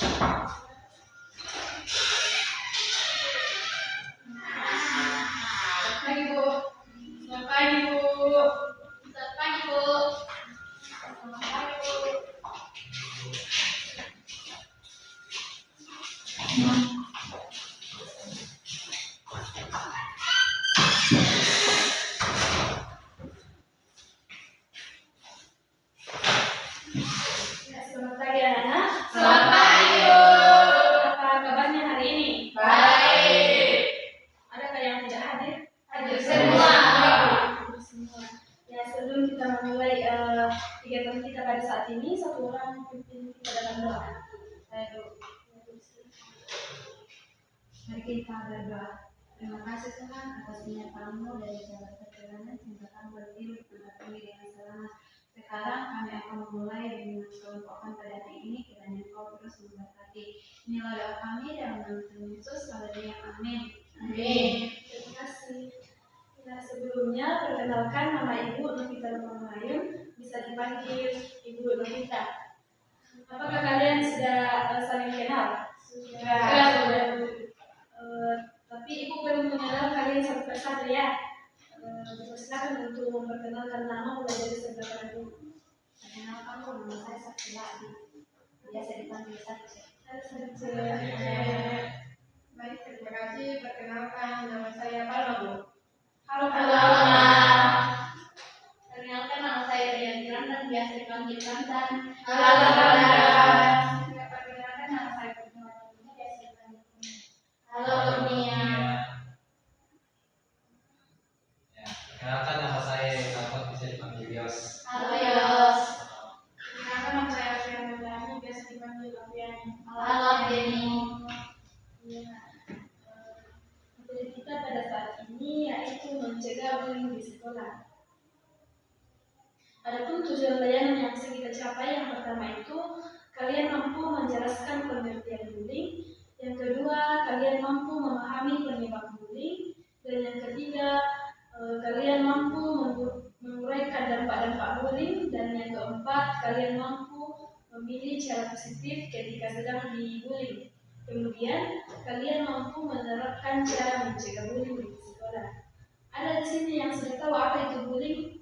Pagi Bu. Selamat pagi Bu. Selamat pagi Bu. Selamat pagi Bu. Ya, selamat pagi anak-anak. Selamat pagi, Bu. Apa kabarnya hari ini? Baik. Adakah yang tidak hadir? Hadir semua. Hadir semua. Ya, sebelum kita memulai kegiatan kita pada saat ini, satu orang pimpin kita dalam doa. Mari kita berdoa. Terima kasih Tuhan atas penyertaan-Mu dan segala perjalanan sehingga kami berdiri tempat kami dengan selamat. Sekarang kami akan memulai dengan kelompokan pada hari ini, kiranya Engkau terus memberkati. Inilah doa kami dalam nama Tuhan Yesus. Haleluya. Amin. Amin. Terima kasih. Nah, sebelumnya perkenalkan nama Ibu Novita Lumayun, bisa dipanggil Ibu Novita. Apakah kalian sudah saling kenal? Sudah. Tapi Ibu belum mengenal kalian satu persatu ya. Silakan untuk memperkenalkan nama mulai dari sebelah kanan dulu. Perkenalkan, nama saya Saksi, biasa dipanggil Saksi. Baik, terima kasih. Perkenalkan, nama saya Palma, Bu. Halo, Halo, halo. Palma. Perkenalkan nama saya Rianti Rantan, biasa dipanggil Rantan. Halo, Palma. Perkenalkan nama saya Kurnia, biasa dipanggil Kurnia. Halo, Kurnia. Ya, perkenalkan nama saya Gatot, bisa dipanggil Yos. Halo, Yos. Perkenalkan nama saya Alfian Mulyani, biasa dipanggil Alfian. Halo, Denny. Ya, materi kita pada saat ini yaitu mencegah bullying di sekolah. Adapun tujuan layanan yang bisa kita capai, yang pertama itu kalian mampu menjelaskan pengertian bullying, yang kedua kalian mampu memahami penyebab bullying, dan yang ketiga kalian mampu menguraikan dampak-dampak bullying, dan yang keempat kalian mampu memilih cara positif ketika sedang dibullying. Kemudian kalian mampu menerapkan cara mencegah bullying di sekolah. Ada di sini yang sudah tahu apa itu bullying?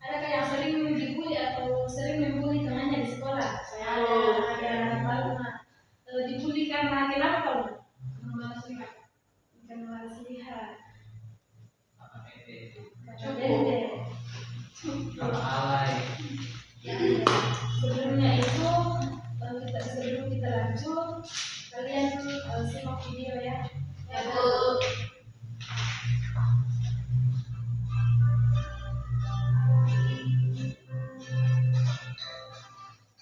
Adakah yang sering dibully atau sering membuli temannya di sekolah? Saya Palma. Dibully karena kenapa Palma? Karena malas lihat. Apa itu? Dede. Kalau alay. Sebelumnya itu sebelum kita lanjut, kalian simak video ya. Ya, Bu.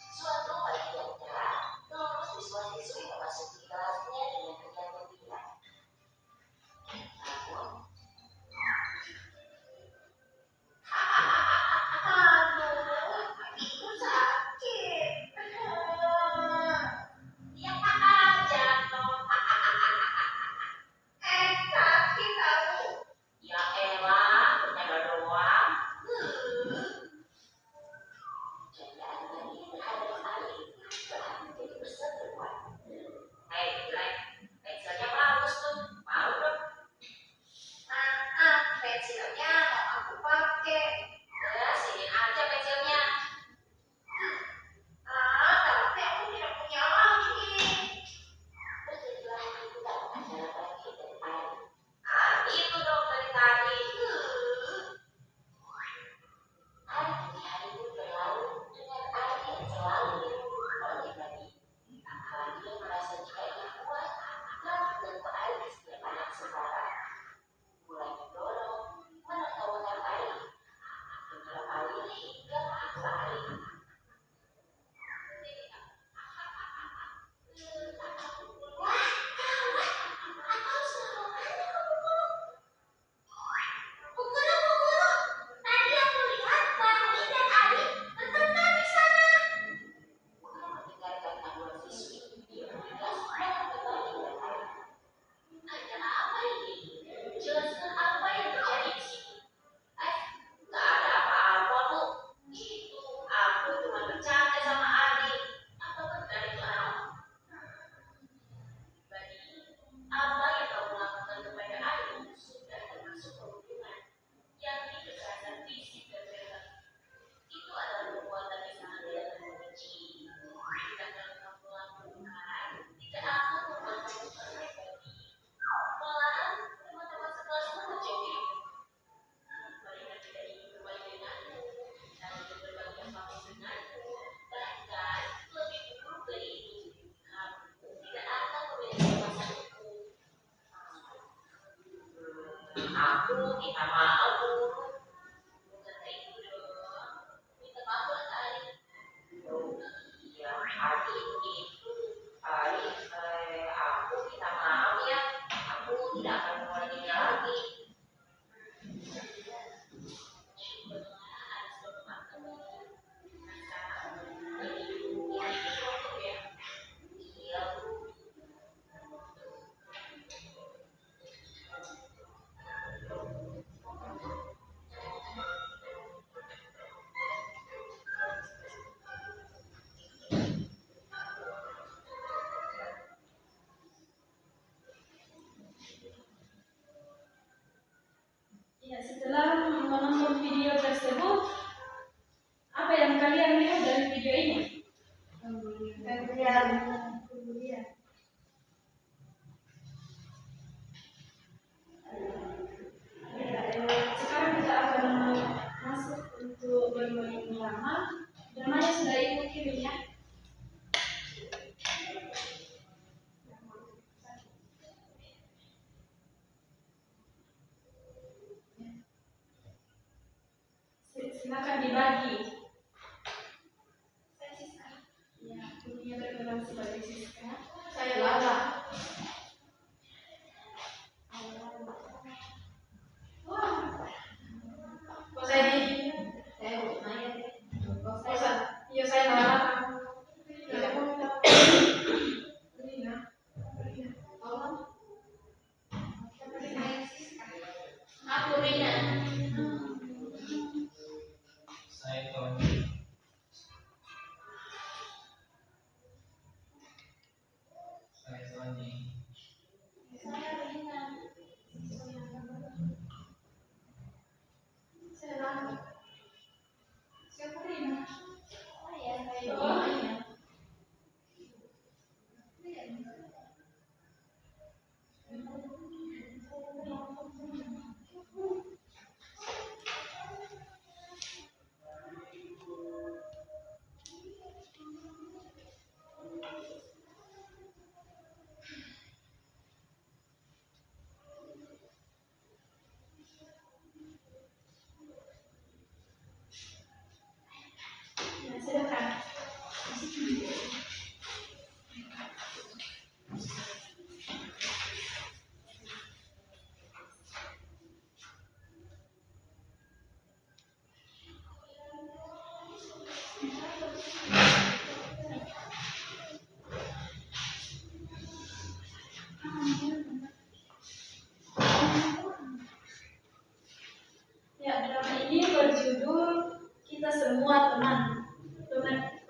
Suatu pagi yang cerah, seluruh siswa-siswi memasuki kelasnya dengan riang gembira. Namun, aduh, kakiku sakit. Yang aja dong. Sakit tahu. Ya elah, bercanda doang. Candaan ini terhadap Ali telah menjadi perseteruan. Hei, jelek, pensilnya bagus tuh, mau dong. Maaf, pensilnya mau aku pakai. Ya, sini aja pensilnya. Tapi aku tidak punya lagi. Berjadilah keributan antara Bagi dan Ali. Itu dong dari tadi. Hari pun berlalu dengan Ali yang selalu dirundung oleh Bagi. Apalagi dia merasa jika ia kuat, dapat mengganggu Ali setiap anak saudara. Mulai mendorong, menekan aku minta maaf dulu. Bukan kayak itu dong. Minta maaf lah tadi. Oh iya, hari aku minta maaf ya. Aku tidak akan mengulanginya lagi. Iya, Ya, setelah menonton video tersebut, apa yang kalian lihat dari video ini? Kemudian Sekarang kita akan masuk untuk bermain drama. Dramanya sudah ibu kirim ya. Silakan dibagi. saya Siska. Ya, dunia berperan sebagai Siska. Saya Lala. Kok saya di? Saya Maya. Iya saya Lala. Saya mau minta Rina. Tolong. Saya Siska. aku Rina. Saya Tony. Saya Tony. Saya Rina. Saya Lala. Siapa Rina? Saya Maya. Ya, silakan. Ya, drama ini berjudul Kita Semua Teman.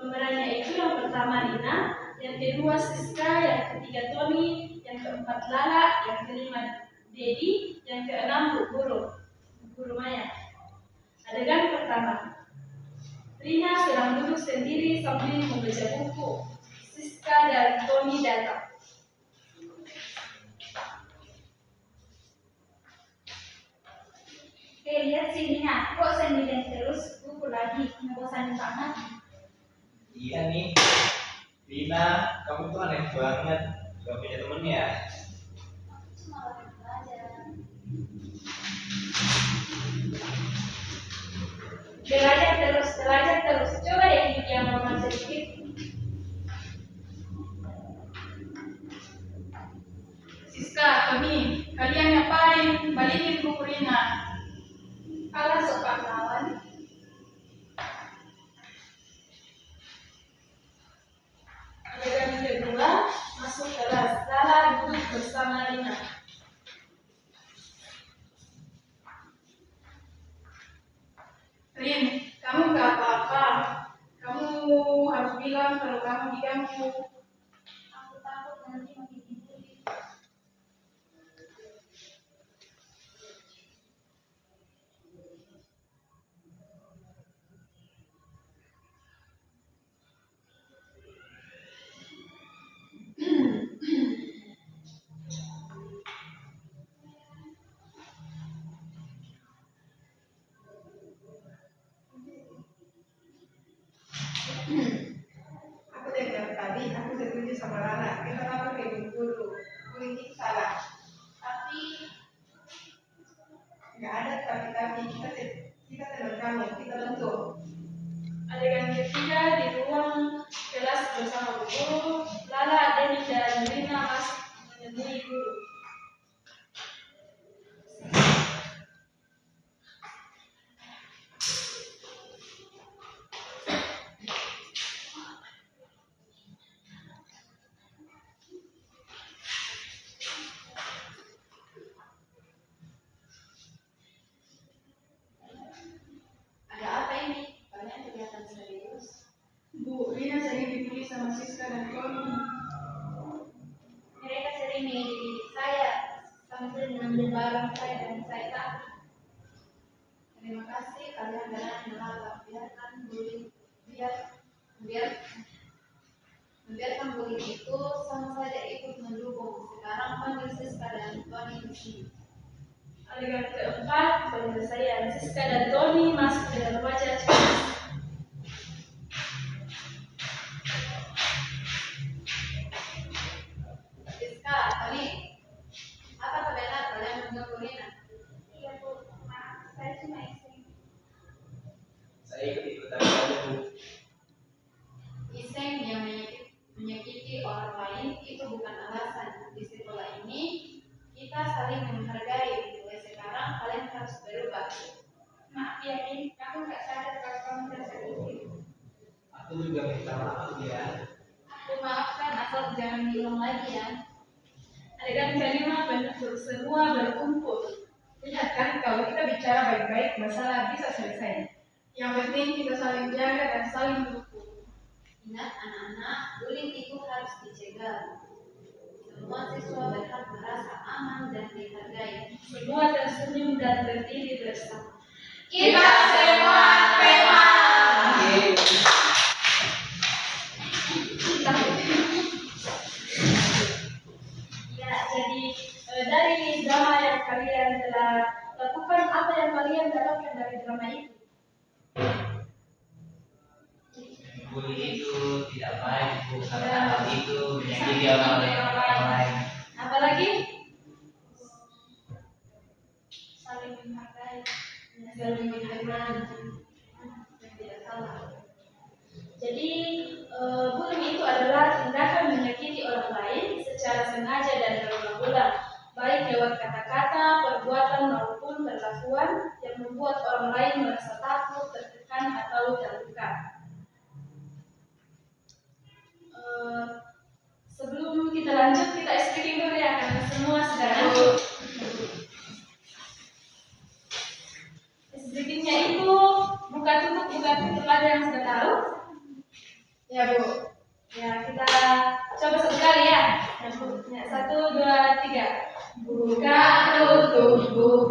Pemerannya itu yang pertama Rina, yang kedua Siska, yang ketiga Tony, yang keempat Lala, yang kelima Dedi, yang keenam Bu Guru Maya. Adegan pertama. Rina sedang duduk sendiri sambil membaca buku. Siska dan Tony datang. Lihat sini ya, kok sendirian terus buku lagi, ngebosanin banget. Iya nih. Rina, kamu tuh aneh banget. Gak punya temen ya? Cuma lagi belajar. Belajar terus. Coba deh hidup yang normal sedikit. Siska, Tony, kalian ngapain? Balikin buku Rina. Kalau suka lawan, Adegan kedua, masuk kelas. Lala duduk tapi kita teman kamu, kita bentuk. Adegan ketiga di ruang kelas bersama guru, Lala, Denny, dan Rina masih menemui guru. Ada apa ini? Kalian kelihatan serius. Bu, Rina sering dibully sama Siska dan Tony. Mereka sering mengejek saya sampai mengambil barang saya dan saya takut. Terima kasih kalian berani melawan. Membiarkan bully itu sama saja ikut mendukung. Sekarang panggil Siska dan Tony di sini. Adegan keempat, penyelesaian. Siska dan Tony masuk ke dalam wajah cemas. Siska, Tony, apakah benar kalian mengganggu Rina? Iya Bu, maaf, saya cuma iseng. Saya ikut-ikutan saja, Bu. Iseng yang menyakiti orang lain itu bukan alasan. Di sekolah ini kita saling menghargai. Mulai sekarang kalian harus berubah. Maaf ya, Min, aku nggak sadar kalau kamu tersakiti. Aku juga minta maaf ya. Aku maafkan asal jangan diulang lagi ya. Adegan kelima, penduduk semua berkumpul. Lihat kan, kalau kita bicara baik-baik, masalah bisa selesai. Yang penting kita saling jaga dan saling dukung. Ingat anak-anak, bullying itu harus dicegah. Semua siswa berhak merasa aman dan dihargai. Semua tersenyum dan berdiri bersama. Kita semua teman. Ya, jadi dari drama yang kalian telah lakukan, apa yang kalian dapatkan dari drama itu? Bully itu tidak baik, Bu, karena hal itu menyakiti orang lain. Apalagi Saling menghargai. saling menghargai. Dan tidak salah. Jadi bullying itu adalah tindakan menyakiti orang lain secara sengaja dan berulang-ulang, baik lewat kata-kata, perbuatan maupun perlakuan yang membuat orang lain merasa takut, tertekan atau terluka. Sebelum kita lanjut, kita speaking dulu ya, karena semua sudah ngantuk. Speakingnya itu buka tutup, ada yang sudah tahu? Ya Bu, Ya, kita coba satu kali ya. Ya, 1, 2, 3. Buka tutup,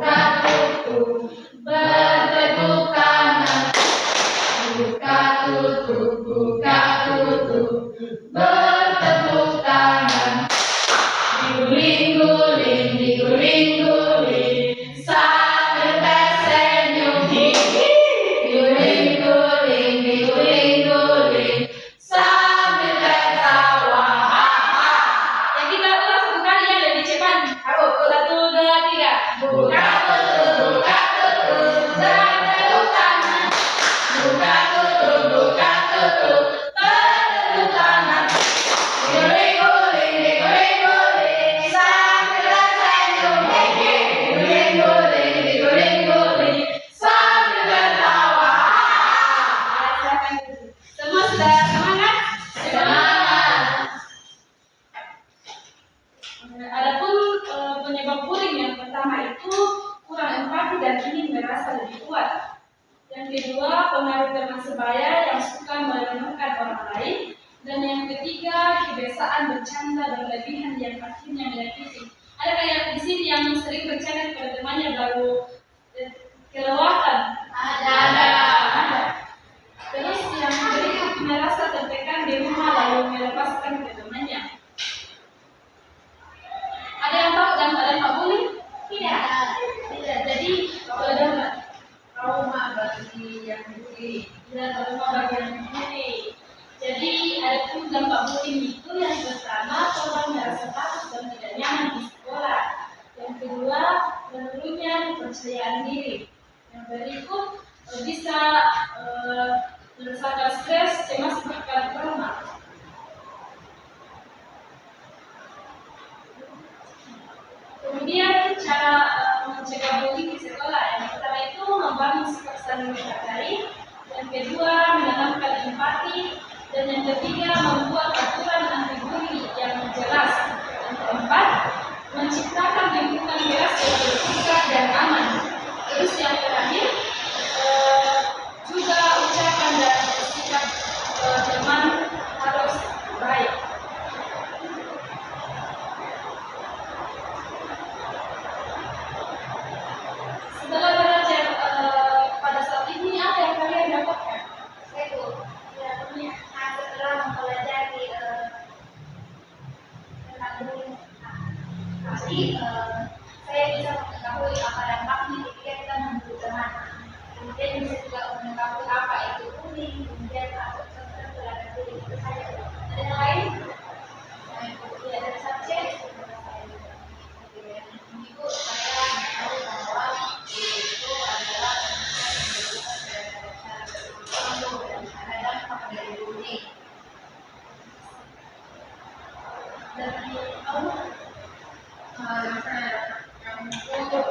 bertepuk tangan. Buka tutup, bertepuk tangan. Diguling-guling, sambil tersenyum. Diguling-guling, sambil tertawa. Ya, kita ulang satu kali ya, lebih cepat. 1, 2, 3. Buka tutup, bertepuk tangan. Buka tutup, bertepuk tangan. Diguling-guling, sambil tersenyum. Diguling-guling, sambil tertawa. Semua sudah semangat? Semangat. Adapun penyebab bullying yang pertama itu kurang empati dan ingin merasa lebih kuat. Yang kedua, pengaruh teman sebaya yang suka meremehkan orang lain. Dan yang ketiga, kebiasaan bercanda berlebihan yang akhirnya menyakiti. Ada kayak di sini yang sering bercanda kepada temannya baru kelewatan? Ada. Terus yang berikut merasa tertekan di rumah lalu melepaskan ke temannya. Ada yang tahu dampak bullying? Tidak. Jadi dampak trauma bagi yang bully. trauma bagi yang bully. Jadi ada pun dampak bullying itu yang pertama, korban merasa takut dan tidak nyaman di sekolah. Yang kedua, menurunnya kepercayaan diri. Yang berikut bisa merasakan stres, cemas, bahkan trauma. Kemudian cara mencegah bullying di sekolah. Yang pertama itu membangun sikap saling menghargai. Yang kedua menanamkan empati. Dan yang ketiga membuat aturan anti bullying yang jelas. Yang keempat menciptakan lingkungan kelas yang terbuka dan aman. Terus yang terakhir juga ucapan dan sikap teman harus baik. Setelah belajar pada saat ini apa yang kalian dapatkan? Saya tuh setelah mempelajari tentang bullying, jadi saya bisa mengetahui apa dampaknya ketika kita membuli teman. Kemudian bisa juga mengetahui apa itu bullying, kemudian apa contoh terhadap bullying itu saja. Ada yang lain? Ya, dari subjek. Ibu saya tahu bahwa bullying itu adalah ada dampak dari bullying. Dari kamu? Untuk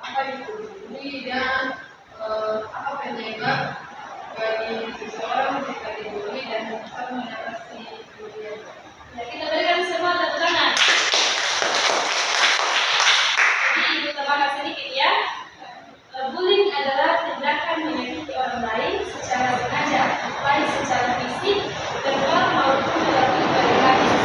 apa itu bully dan apa penyebab bagi seseorang jika dibully dan dapat mengatasi bullying. Ya, kita berikan semua tepuk tangan. Jadi ibu tambahkan sedikit ya. Bullying adalah tindakan menyakiti orang lain secara sengaja, baik secara fisik, verbal maupun melalui berbagai